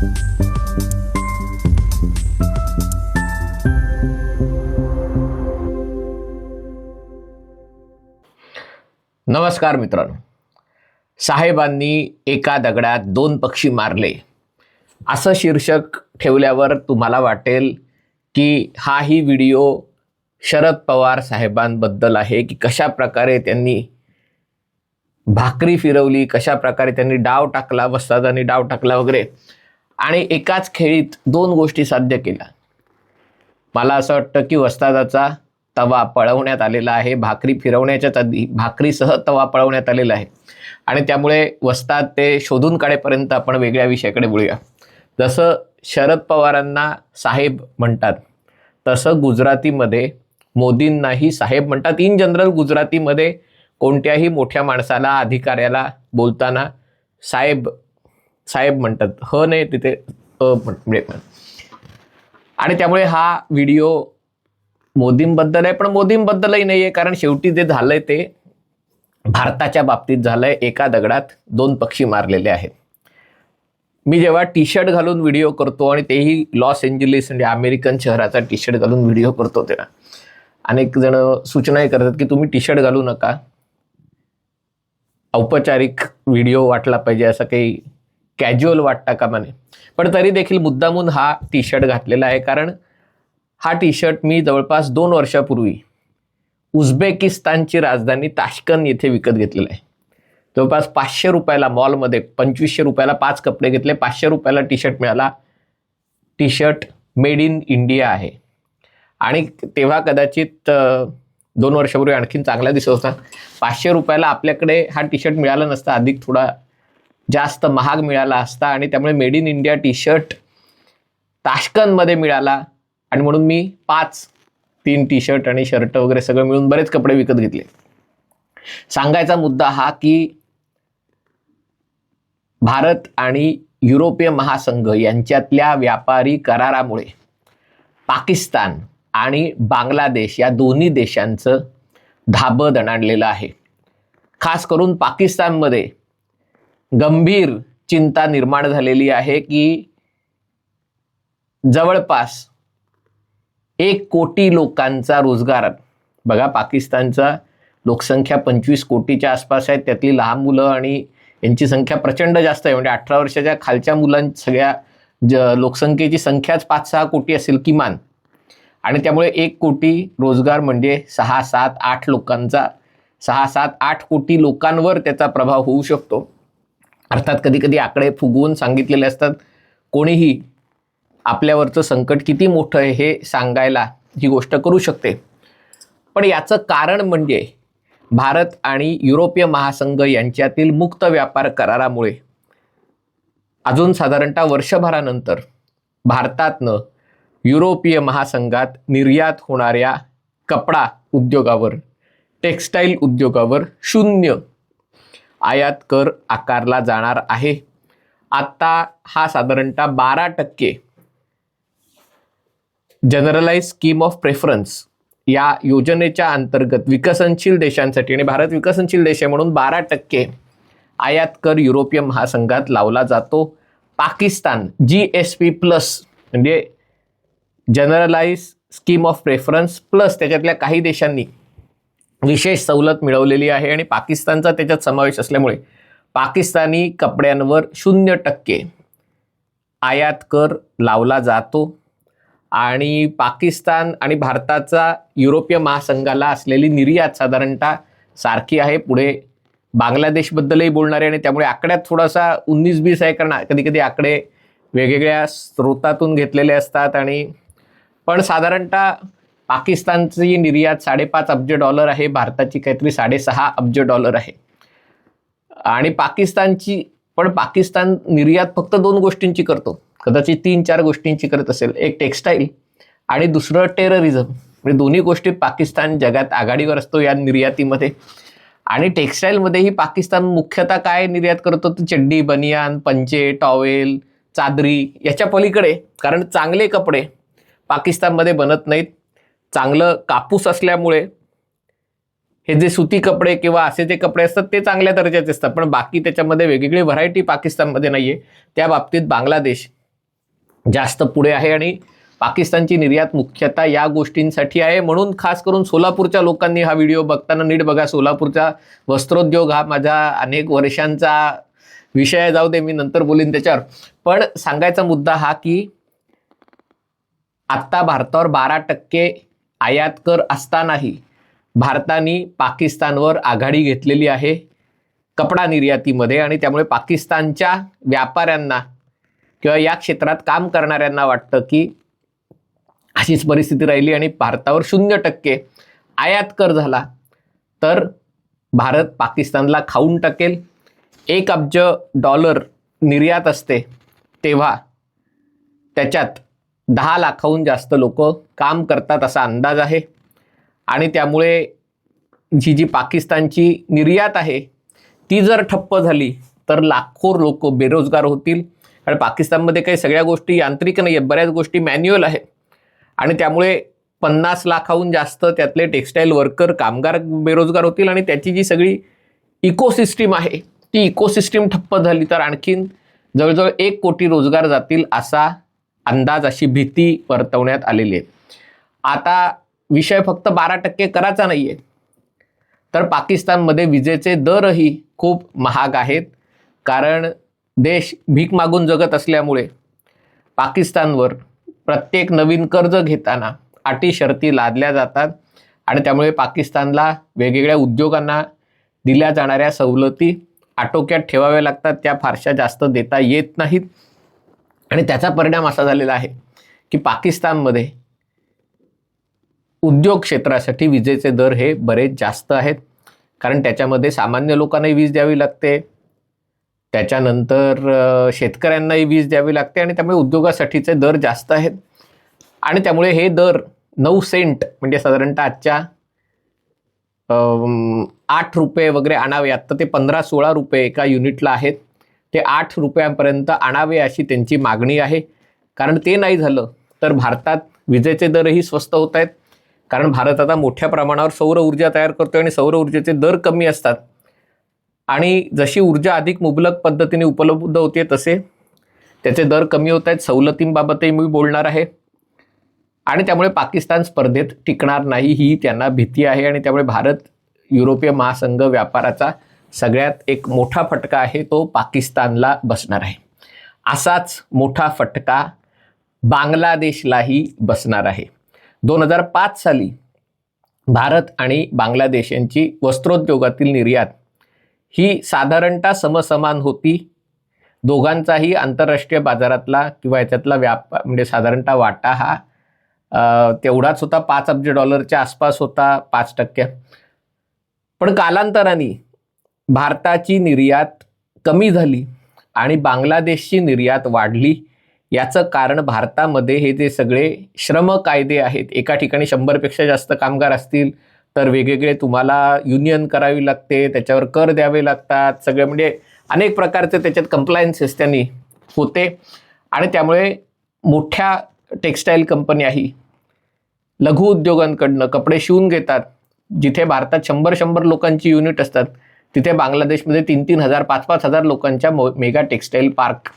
नमस्कार मित्रांनो, साहेबांनी एका दगडात दोन पक्षी मारले असं शीर्षक ठेवल्यावर तुम्हाला वाटेल की हाही व्हिडिओ शरद पवार साहेबांबद्दल आहे की कशा प्रकारे त्यांनी भाकरी फिरवली, कशा प्रकारे त्यांनी डाव टाकला, वस्तादांनी डाव टाकला वगैरे, आणि एकाच खेळीत दोन गोष्टी साध्य केल्या. मला असं वाटतं की वस्तादाचा तवा पळवण्यात आलेला आहे, भाकरी फिरवण्याच्याच आधी भाकरीसह तवा पळवण्यात आलेला आहे, आणि त्यामुळे वस्ताद ते शोधून काढेपर्यंत आपण वेगळ्या विषयाकडे बोलूया. जसं शरद पवारांना साहेब म्हणतात तसं गुजरातीमध्ये मोदींनाही साहेब म्हणतात. इन जनरल गुजरातीमध्ये कोणत्याही मोठ्या माणसाला, अधिकाऱ्याला बोलताना साहेब साहेब म्हणतात, ह नाही तिथे आणि त्यामुळे हा व्हिडिओ मोदींबद्दल आहे, पण मोदींबद्दलही नाही आहे, कारण शेवटी जे झालंय ते भारताच्या बाबतीत झालंय. एका दगडात दोन पक्षी मारलेले आहेत. मी जेव्हा टी शर्ट घालून व्हिडिओ करतो, आणि तेही लॉस एंजलिस म्हणजे अमेरिकन शहराचा टी शर्ट घालून व्हिडिओ करतो, तेव्हा अनेक जण सूचनाही करतात की तुम्ही टी शर्ट घालू नका, औपचारिक व्हिडिओ वाटला पाहिजे, असं काही कॅज्युअल वाटता कामा नये. पण तरी देखील मुद्दामून हा टी शर्ट घातलेला आहे, कारण हा टी शर्ट मी जवळपास 2 वर्षापूर्वी उझबेकिस्तानची राजधानी ताश्कंद येथे विकत घेतलेला आहे. जवळपास 500 रुपयाला, मॉलमध्ये 2500 रुपयाला 5 कपडे घेतले, 500 रुपयाला टी शर्ट मिळाला. T shirt made in India आहे, आणि तेव्हा कदाचित 2 वर्षापूर्वी आणखीन चांगला दिसत होता. 500 रुपयाला आपल्याकडे हा टी शर्ट मिळाला नसता, अधिक थोडा जास्त महाग मिळाला असता, आणि त्यामुळे made in India T shirt ताश्कंदमध्ये मिळाला, आणि म्हणून मी 3 टी शर्ट आणि शर्ट वगैरे सगळं मिळून बरेच कपडे विकत घेतले. सांगायचा मुद्दा हा की भारत आणि युरोपीय महासंघ यांच्यातल्या व्यापारी करारामुळे पाकिस्तान आणि बांगलादेश या दोन्ही देशांचं धाबं दणाणलेलं आहे. खास करून पाकिस्तानमध्ये गंभीर चिंता निर्माण झालेली आहे की जवळपास 1 कोटी लोकांचा रोजगार, बघा पाकिस्तानचा लोकसंख्या 25 कोटीच्या आसपास आहे, त्यातली लहान मुलं आणि यांची संख्या प्रचंड जास्त आहे. म्हणजे 18 वर्षाच्या खालच्या मुलांच्या सगळ्या लोकसंख्येची संख्याच 5-6 कोटी असेल किमान, आणि त्यामुळे 1 कोटी रोजगार म्हणजे 6-7-8 लोकांचा, 6-7-8 कोटी लोकांवर त्याचा प्रभाव होऊ शकतो. अर्थात कधी कधी आकडे फुगवून सांगितलेले असतात. कोणीही आपल्यावरचं संकट किती मोठं आहे हे सांगायला ही गोष्ट करू शकते. पण याचं कारण म्हणजे भारत आणि युरोपीय महासंघ यांच्यातील मुक्त व्यापार करारामुळे अजून साधारणतः वर्षभरानंतर भारतातनं युरोपीय महासंघात निर्यात होणाऱ्या कपडा उद्योगावर, टेक्स्टाईल उद्योगावर 0 आयात कर आकारला जाणार आहे. आता हा साधारणतः 12% जनरलाइज स्कीम ऑफ प्रेफरन्स या योजनेच्या अंतर्गत विकसनशील देशांसाठी, आणि भारत विकसनशील देश आहे म्हणून 12% आयात कर युरोपीय महासंघात लावला जातो. पाकिस्तान GSP प्लस म्हणजे generalise scheme of preference plus त्याच्यातल्या काही देशांनी विशेष सवलत मिळवलेली आहे, आणि पाकिस्तानचा त्याच्यात समावेश असल्यामुळे पाकिस्तानी कपड्यांवर 0% आयात कर लावला जातो. आणि पाकिस्तान आणि भारताचा युरोपीय महासंघाला असलेली निर्यात साधारणतः सारखी आहे. पुढे बांगलादेशबद्दलही बोलणारे, आणि त्यामुळे आकड्यात थोडासा 19-20 आहे, कारण कधी कधी आकडे वेगवेगळ्या स्रोतातून घेतलेले असतात. आणि पण साधारणतः पाकिस्तानची निर्यात $5.5 अब्ज आहे, भारताची काहीतरी $6.5 अब्ज आहे. आणि पाकिस्तान निर्यात फक्त 2 गोष्टींची करतो, कदाचित 3-4 गोष्टींची करत असेल. एक टेक्स्टाईल आणि दुसरं टेररिझम. म्हणजे दोन्ही गोष्टी पाकिस्तान जगात आघाडीवर असतो या निर्यातीमध्ये. आणि टेक्स्टाईलमध्येही पाकिस्तान मुख्यतः काय निर्यात करतो तर चड्डी, बनियान, पंचे, टॉवेल, चादरी याच्या पलीकडे, कारण चांगले कपडे पाकिस्तानमध्ये बनत नाहीत. चांगलं कापूस असल्यामुळे हे जे सुती कपडे किंवा असे जे कपडे असतात ते चांगल्या दर्जाचे असतात, पण बाकी त्याच्यामध्ये वेगवेगळी व्हरायटी पाकिस्तानमध्ये नाहीये. त्या बाबतीत बांगलादेश जास्त पुढे आहे आणि पाकिस्तानची निर्यात मुख्यतः या गोष्टींसाठी आहे. म्हणून खास करून सोलापूरच्या लोकांनी हा व्हिडिओ बघताना नीट बघा. सोलापूरचा वस्त्रोद्योग हा माझा अनेक वर्षांचा विषय, जाऊ दे मी नंतर बोलीन त्याच्यावर. पण सांगायचा मुद्दा हा की आत्ता भारतावर 12% आयात कर असतानाही भारताने पाकिस्तानवर आघाडी घेतलेली आहे कपडा निर्यातीमध्ये. आणि त्यामुळे पाकिस्तानच्या व्यापाऱ्यांना किंवा या क्षेत्रात काम करणाऱ्यांना वाटतं की अशीच परिस्थिती राहिली आणि भारतावर 0% आयात कर झाला तर भारत पाकिस्तानला खाऊन टाकेल. $1 अब्ज निर्यात असते तेव्हा त्याच्यात 10 लाखाहून जास्त लोक काम करतात असा अंदाज आहे. आणि त्यामुळे जी पाकिस्तानची निर्यात आहे ती जर ठप्प झाली तर लाखो लोक बेरोजगार होतील. कारण पाकिस्तानमध्ये काही सगळ्या गोष्टी यांत्रिक नाही आहेत, बऱ्याच गोष्टी मॅन्युअल आहेत. आणि त्यामुळे 50 लाखाहून जास्त त्यातले टेक्स्टाईल वर्कर कामगार बेरोजगार होतील. आणि त्याची जी सगळी इकोसिस्टीम आहे ती इकोसिस्टीम ठप्प झाली तर आणखीन जवळजवळ 1 कोटी रोजगार जातील असा अंदाज, अशी भीती वर्तवण्यात आलेली आहे. आता विषय फक्त 12% कराचा नाही आहे, तर पाकिस्तानमध्ये विजेचे दरही खूप महाग आहेत. कारण देश भीक मागून जगत असल्यामुळे पाकिस्तानवर प्रत्येक नवीन कर्ज घेताना अटी शर्ती लादल्या जातात. आणि त्यामुळे पाकिस्तानला वेगवेगळ्या उद्योगांना दिल्या जाणाऱ्या सवलती आटोक्यात ठेवाव्या लागतात. त्या फारशा जास्त देता येत नाहीत. आणि त्याचा परिणाम असा झालेला आहे की पाकिस्तानमध्ये उद्योग क्षेत्रासाठी विजेचे दर हे बरेच जास्त आहेत. कारण त्याच्यामध्ये सामान्य लोकांनाही वीज द्यावी लागते, त्याच्यानंतर शेतकऱ्यांनाही वीज द्यावी लागते. आणि त्यामुळे उद्योगासाठीचे दर जास्त आहेत. आणि त्यामुळे हे दर 9 सेंट म्हणजे साधारणतः आजच्या 8 रुपये वगैरे आणावे. आत्ता ते 15-16 रुपये एका युनिटला आहेत. ते 8 रुपयांपर्यंत आणावे अशी त्यांची मागणी आहे. कारण ते नाही झालं तर भारतात विजेचे दरही स्वस्त होत आहेत. कारण भारत आता मोठ्या प्रमाणावर सौर ऊर्जा तयार करतोय आणि सौर ऊर्जेचे दर कमी असतात. आणि जशी ऊर्जा अधिक मुबलक पद्धतीने उपलब्ध होते तसे त्याचे दर कमी होत आहेत. सवलतींबाबतही मी बोलणार आहे. आणि त्यामुळे पाकिस्तान स्पर्धेत टिकणार नाही ही त्यांना भीती आहे. आणि त्यामुळे भारत युरोपीय महासंघ व्यापाराचा सगळ्यात एक मोठा फटका आहे तो पाकिस्तानला बसणार आहे. असाच मोठा फटका बांगलादेशलाही बसणार आहे. 2005 साली भारत आणि बांगलादेश यांची वस्त्रोद्योगातील निर्यात ही साधारणतः समसमान होती. दोघांचाही आंतरराष्ट्रीय बाजारातला किंवा याच्यातला व्यापार म्हणजे साधारणतः वाटा हा तेवढाच होता. $5 अब्ज आसपास होता, 5%. पण कालांतराने भारताची निर्यात कमी झाली आणि बांगलादेशची निर्यात वाढली. याचं कारण भारतामध्ये हे जे सगळे श्रम कायदे आहेत, एका ठिकाणी 100पेक्षा जास्त कामगार असतील तर वेगवेगळे तुम्हाला युनियन करावी लागते, त्याच्यावर कर द्यावे लागतात, सगळे म्हणजे अनेक प्रकारचे त्याच्यात कंप्लायन्सेस त्यांनी होते. आणि त्यामुळे मोठ्या टेक्स्टाईल कंपन्याही लघु उद्योगांकडनं कपडे शिवून घेतात. जिथे भारतात 100 लोकांची युनिट असतात तिथे बांगलादेशमध्ये 3 हजार 5 हजार लोकांच्या मेगा टेक्स्टाईल पार्क.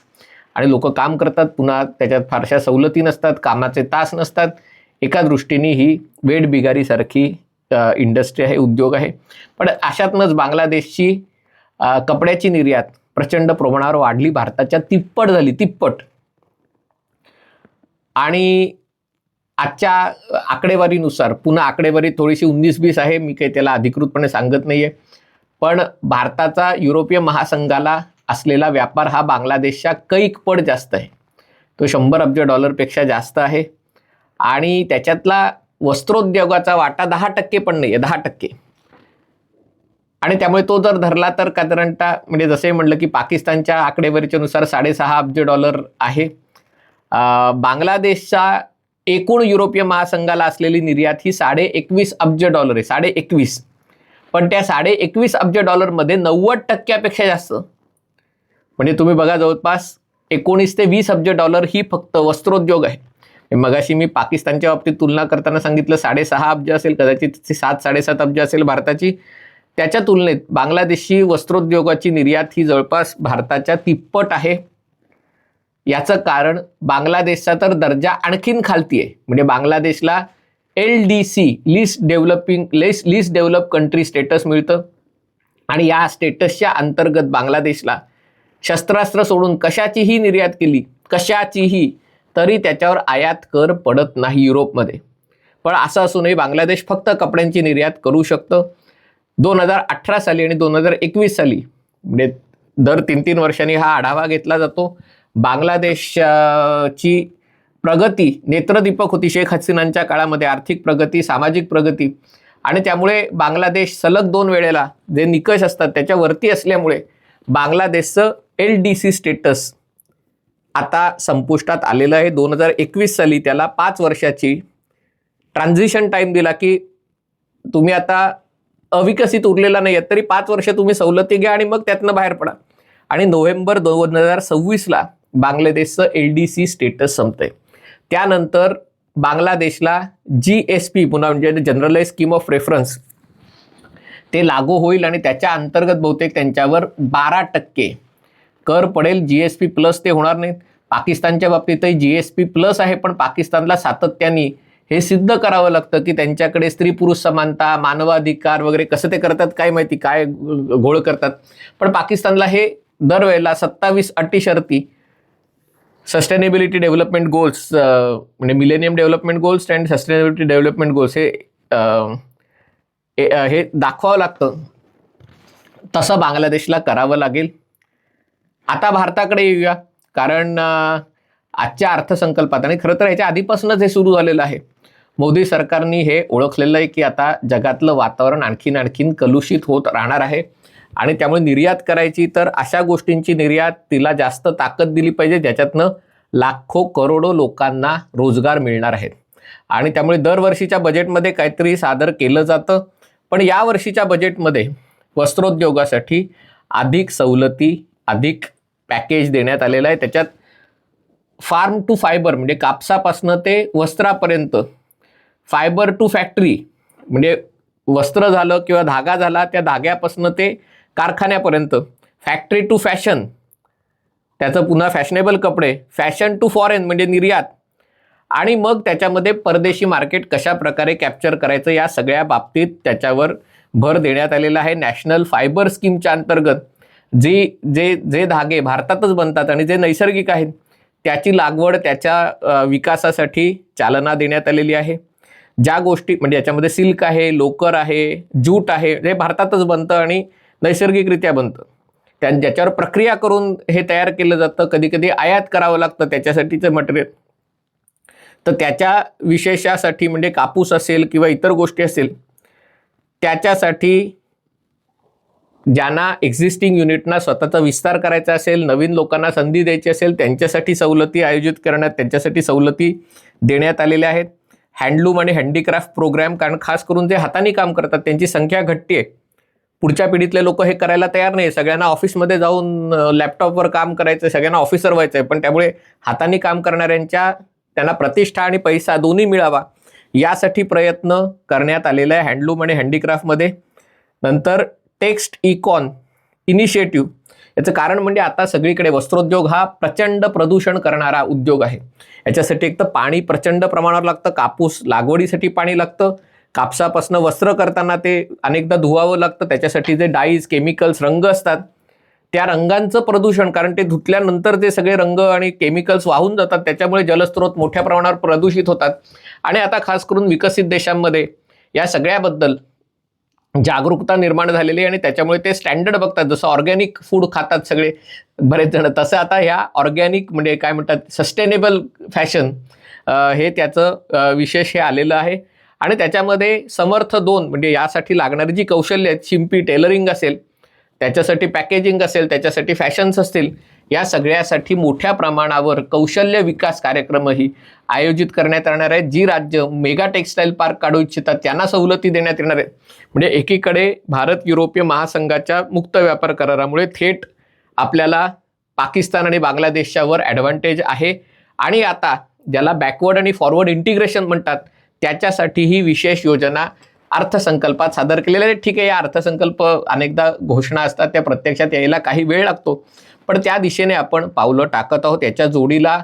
आणि लोक काम करतात, पुन्हा त्याच्यात फारशा सवलती नसतात, कामाचे तास नसतात. एका दृष्टीने ही वेठबिगारीसारखी इंडस्ट्री आहे, उद्योग आहे. पण अशातनंच बांगलादेशची कपड्याची निर्यात प्रचंड प्रमाणावर वाढली, भारताच्या तिप्पट झाली, तिप्पट. आणि आजच्या आकडेवारीनुसार, पुन्हा आकडेवारी थोडीशी 19-20 आहे, मी काही त्याला अधिकृतपणे सांगत नाही आहे, पण भारताचा युरोपीय महासंघाला असलेला व्यापार हा बांगलादेशच्या कैक पट जास्त आहे. तो $100 अब्ज पेक्षा जास्त आहे. आणि त्याच्यातला वस्त्रोद्योगाचा वाटा 10% पण नाही आहे, 10%. आणि त्यामुळे तो जर धरला तर साधारणतः म्हणजे जसे म्हटलं की पाकिस्तानच्या आकडेवारीच्या नुसार $6.5 अब्ज आहे. बांगलादेशचा एकूण युरोपीय महासंघाला असलेली निर्यात ही $21.5 अब्ज आहे, 21.5. पण त्या $21.5 अब्ज मध्ये 90%पेक्षा जास्त म्हणजे तुम्ही बघा जवळपास 19 ते 20 अब्ज ही फक्त वस्त्रोद्योग आहे. मगाशी मी पाकिस्तानच्या बाबतीत तुलना करताना सांगितलं 6.5 अब्ज असेल, कदाचित 7-7.5 अब्ज असेल भारताची. त्याच्या तुलनेत बांगलादेशची वस्त्रोद्योगाची निर्यात ही जवळपास भारताच्या तिप्पट आहे. याचं कारण बांगलादेशचा तर दर्जा आणखीन खालती आहे. म्हणजे बांगलादेशला LDC list develop country status मिळतं आणि या स्टेटसच्या अंतर्गत बांगलादेशला शस्त्रास्त्र सोडून कशाचीही निर्यात केली, कशाचीही, तरी त्याच्यावर आयात कर पडत नाही युरोपमध्ये. पण असं असूनही बांगलादेश फक्त कपड्यांची निर्यात करू शकतं. 2018 साली आणि 2021 साली म्हणजे दर 3-3 वर्षांनी हा आढावा घेतला जातो. बांगलादेशची प्रगती नेत्रदीपक होती शेख हसीनांच्या काळामध्ये, आर्थिक प्रगती, सामाजिक प्रगती, आणि त्यामुळे बांगलादेश सलग 2 वेळेला जे निकष असतात त्याच्यावरती असल्यामुळे बांगलादेशचं LDC स्टेटस आता संपुष्टात आलेलं आहे. 2021 साली त्याला 5 वर्षाची ट्रान्झिशन टाईम दिला की तुम्ही आता अविकसित उरलेला नाही आहेत, तरी 5 वर्ष तुम्ही सवलती घ्या आणि मग त्यातनं बाहेर पडा. आणि नोव्हेंबर 2026ला बांगलादेशचं LDC स्टेटस संपतंय. त्यानंतर बांगलादेशला GSP पुन्हा म्हणजे जनरलाइज स्कीम ऑफ प्रेफरन्स ते लागू होईल आणि त्याच्या अंतर्गत बहुतेक त्यांच्यावर 12% कर पडेल. GSP प्लस ते होणार नाहीत. पाकिस्तानच्या बाबतीतही GSP प्लस आहे, पण पाकिस्तानला सातत्याने हे सिद्ध करावं लागतं की त्यांच्याकडे स्त्री पुरुष समानता, मानवाधिकार वगैरे कसं ते करतात काय माहिती, काय घोळ करतात. पण पाकिस्तानला हे दरवेळेला 27 अटी शर्ती सस्टेनेबिलिटी डेव्हलपमेंट गोल्स म्हणजे millennium development goals and sustainability development goals हे दाखवावं लागतं. तसं बांगलादेशला करावं लागेल. आता भारताकडे येऊया, कारण आजच्या अर्थसंकल्पात आणि खरं तर याच्या आधीपासूनच हे सुरू झालेलं आहे. मोदी सरकारने हे ओळखलेलं आहे की आता जगातलं वातावरण आणखीन कलुषित होत राहणार आहे आणि त्यामुळे निर्यात करायची तर अशा गोष्टींची निर्यात तिला जास्त ताकद दिली पाहिजे ज्याच्यातनं लाखो करोडो लोकांना रोजगार मिळणार आहेत. आणि त्यामुळे दरवर्षीच्या बजेटमध्ये काहीतरी सादर केलं जातं, पण या वर्षीच्या बजेटमध्ये वस्त्रोद्योगासाठी अधिक सवलती, अधिक पॅकेज देण्यात आलेलं आहे. त्याच्यात फार्म टू फायबर म्हणजे कापसापासनं ते वस्त्रापर्यंत, फायबर टू फॅक्टरी म्हणजे वस्त्र झालं किंवा धागा झाला, त्या धाग्यापासनं ते कारखान्यापर्यंत, फॅक्टरी टू फॅशन त्याचं पुन्हा फॅशनेबल कपडे, फॅशन टू फॉरेन म्हणजे निर्यात, आणि मग त्याच्यामध्ये परदेशी मार्केट कशा प्रकारे कॅप्चर करायचं या सगळ्या बाबतीत त्याच्यावर भर देण्यात आलेला आहे. नॅशनल फायबर स्कीमच्या अंतर्गत जे धागे भारतातच बनतात आणि जे नैसर्गिक आहेत त्याची लागवड, त्याच्या विकासासाठी चालना देण्यात आलेली आहे. ज्या गोष्टी म्हणजे याच्यामध्ये सिल्क आहे, लोकर आहे, ज्यूट आहे, हे भारतातच बनतं आणि नैसर्गिकरित्या बनतं. ज्याच्यावर प्रक्रिया करून हे तयार केलं जातं, कधी कधी आयात करावं लागतं त्याच्यासाठीचं मटेरियल. तर त्याच्या विशेषासाठी म्हणजे कापूस असेल किंवा इतर गोष्टी असेल त्याच्यासाठी ज्यांना एक्झिस्टिंग युनिटना स्वतःचा विस्तार करायचा असेल, नवीन लोकांना संधी द्यायची असेल, त्यांच्यासाठी सवलती आयोजित करण्यात, त्यांच्यासाठी सवलती देण्यात आलेल्या आहेत. हँडलूम आणि हँडीक्राफ्ट प्रोग्राम, कारण खास करून जे हाताने काम करतात त्यांची संख्या घटते आहे. पुढच्या पिढीतले लोक हे करायला तयार नाही. सगळ्यांना ऑफिसमध्ये जाऊन लॅपटॉपवर काम करायचं, सगळ्यांना ऑफिसर व्हायचं आहे, पण त्यामुळे हाताने काम करणाऱ्यांच्या त्यांना प्रतिष्ठा आणि पैसा दोन्ही मिळावा यासाठी प्रयत्न करण्यात आलेला आहे हँडलूम आणि हँडीक्राफ्टमध्ये. नंतर टेक्स्ट इकॉन इनिशिएटिव्ह, याचं कारण म्हणजे आता सगळीकडे वस्त्रोद्योग हा प्रचंड प्रदूषण करणारा उद्योग आहे. याच्यासाठी एक तर पाणी प्रचंड प्रमाणावर लागतं, कापूस लागवडीसाठी पाणी लागतं, कापसापासून वस्त्र करताना ते अनेकदा धुवावं लागतं, त्याच्यासाठी जे डाईज, केमिकल्स, रंग असतात त्या रंगांचं प्रदूषण, कारण ते धुतल्यानंतर ते सगळे रंग आणि केमिकल्स वाहून जातात, त्याच्यामुळे जलस्रोत मोठ्या प्रमाणावर प्रदूषित होतात. आणि आता खास करून विकसित देशांमध्ये या सगळ्याबद्दल जागरूकता निर्माण झालेली आहे आणि त्याच्यामुळे ते स्टँडर्ड बघतात. जसं ऑर्गॅनिक फूड खातात सगळे बरेच जण, तसं आता ह्या ऑर्गॅनिक म्हणजे काय म्हणतात सस्टेनेबल फॅशन हे त्याचं विशेष हे आलेलं आहे. आणि त्याच्यामध्ये समर्थ 2 म्हणजे यासाठी लागणारी जी कौशल्य आहेत, शिंपी, टेलरिंग असेल, त्याच्यासाठी पॅकेजिंग असेल, त्याच्यासाठी फॅशन्स असतील, या सगळ्यासाठी मोठ्या प्रमाणावर कौशल्य विकास कार्यक्रमही आयोजित करण्यात येणार आहेत. जी राज्य मेगा टेक्स्टाईल पार्क काढू इच्छितात त्यांना सवलती देण्यात येणार आहेत. म्हणजे एकीकडे भारत युरोपीय महासंघाच्या मुक्त व्यापार करारामुळे थेट आपल्याला पाकिस्तान आणि बांगलादेशच्या वर ॲडव्हान्टेज आहे. आणि आता ज्याला बॅकवर्ड आणि फॉरवर्ड इंटिग्रेशन म्हणतात त्याच्यासाठी ही विशेष योजना अर्थसंकल्पात सादर केलेल्या आहे. ठीक आहे, या अर्थसंकल्प अनेकदा घोषणा असतात, त्या प्रत्यक्षात यायला काही वेळ लागतो, पण त्या दिशेने आपण पावलं टाकत आहोत. याच्या जोडीला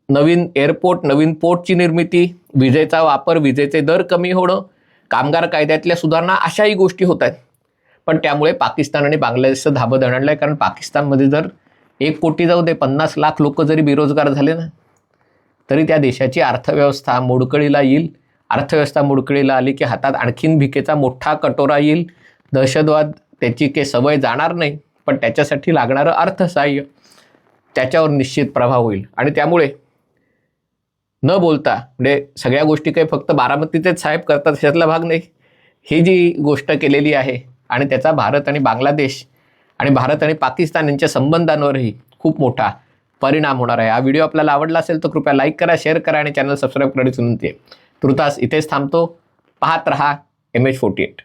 नवीन एअरपोर्ट, नवीन पोर्टची निर्मिती, विजेचा वापर, विजेचे दर कमी होणं, कामगार कायद्यातल्या सुधारणा, अशाही गोष्टी होत आहेत. पण त्यामुळे पाकिस्तान आणि बांगलादेशचं धाबं दणाणलं आहे. कारण पाकिस्तानमध्ये जर 1 कोटी जाऊ दे 50 लाख लोक जरी बेरोजगार झाले ना, तरी त्या देशाची अर्थव्यवस्था मोडकळीला येईल. अर्थव्यवस्था मोडकळीला आली की हातात आणखीन भिकेचा मोठा कटोरा येईल. दहशतवाद त्याची काही सवय जाणार नाही, पण त्याच्यासाठी लागणारं अर्थसहाय्य त्याच्यावर निश्चित प्रभाव होईल. आणि त्यामुळे न बोलता, म्हणजे सगळ्या गोष्टी काही फक्त बारामतीचेच साहेब करतात त्यातला भाग नाही. ही जी गोष्ट केलेली आहे आणि त्याचा भारत आणि बांगलादेश आणि भारत आणि पाकिस्तान यांच्या संबंधांवरही खूप मोठा परिणाम होणार आहे. हा व्हिडिओ आपल्याला आवडला असेल तर कृपया लाईक करा, शेअर करा आणि चॅनल सबस्क्राईब करण्याची विनंती आहे. तुर्तास इथेच थांबतो. पाहत रहा MH48.